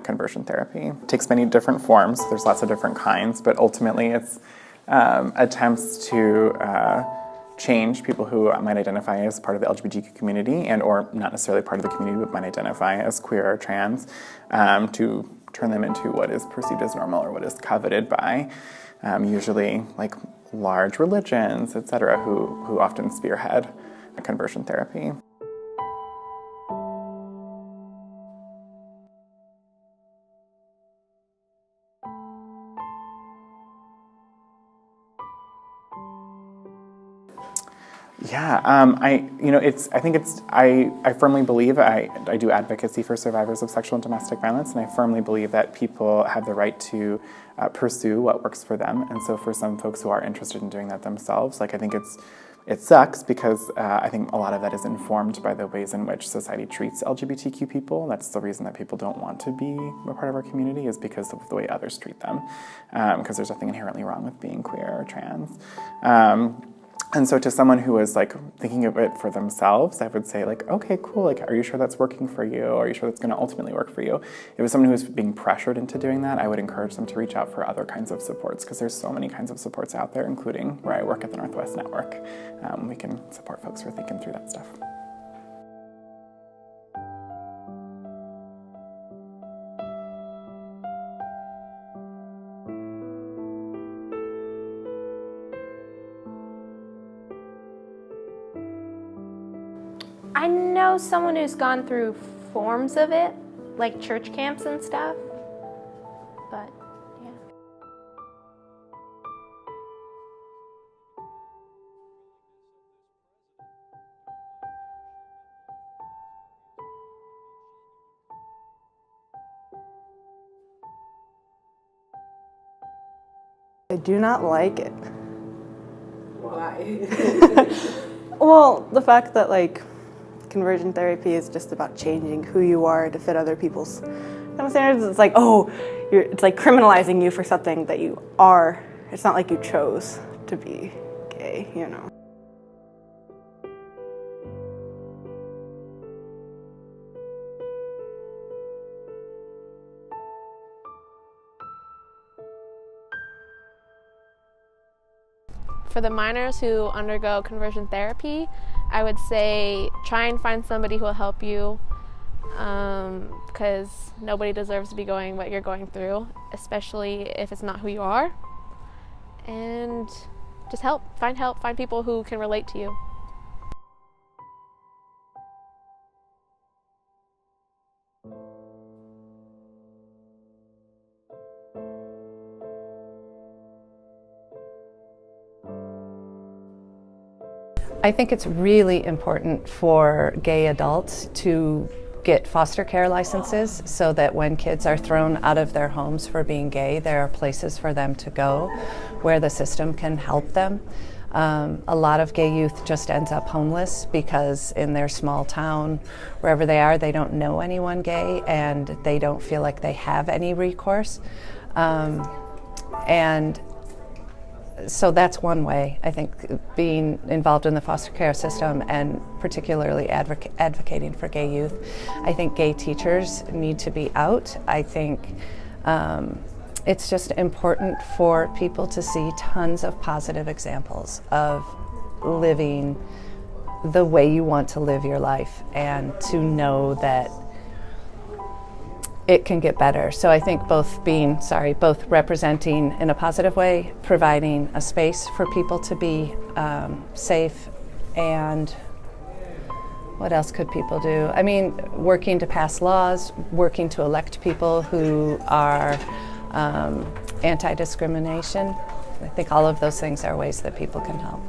conversion therapy. It takes many different forms. There's lots of different kinds, but ultimately it's attempts to change people who might identify as part of the LGBTQ community and or not necessarily part of the community but might identify as queer or trans, to turn them into what is perceived as normal or what is coveted by usually like large religions, etc., who often spearhead conversion therapy. Yeah, I firmly believe, I do advocacy for survivors of sexual and domestic violence, and I firmly believe that people have the right to pursue what works for them. And so for some folks who are interested in doing that themselves, like I think it sucks because I think a lot of that is informed by the ways in which society treats LGBTQ people. That's the reason that people don't want to be a part of our community, is because of the way others treat them, because there's nothing inherently wrong with being queer or trans. And so to someone who is like thinking of it for themselves, I would say like, okay, cool, like, are you sure that's working for you? Or are you sure that's gonna ultimately work for you? If it's someone who's being pressured into doing that, I would encourage them to reach out for other kinds of supports, because there's so many kinds of supports out there, including where I work at the Northwest Network. We can support folks who are thinking through that stuff. I know someone who's gone through forms of it, like church camps and stuff, but yeah. I do not like it. Why? Well, the fact that like conversion therapy is just about changing who you are to fit other people's kind of standards. It's like, oh, it's like criminalizing you for something that you are. It's not like you chose to be gay, you know. For the minors who undergo conversion therapy, I would say try and find somebody who will help you, because nobody deserves to be going what you're going through, especially if it's not who you are. And just find people who can relate to you. I think it's really important for gay adults to get foster care licenses so that when kids are thrown out of their homes for being gay, there are places for them to go where the system can help them. A lot of gay youth just ends up homeless because in their small town, wherever they are, they don't know anyone gay and they don't feel like they have any recourse. And so that's one way, I think, being involved in the foster care system and particularly advocating for gay youth. I think gay teachers need to be out. I think it's just important for people to see tons of positive examples of living the way you want to live your life and to know that it can get better. So I think both representing in a positive way, providing a space for people to be safe, and what else could people do? I mean, working to pass laws, working to elect people who are anti-discrimination. I think all of those things are ways that people can help.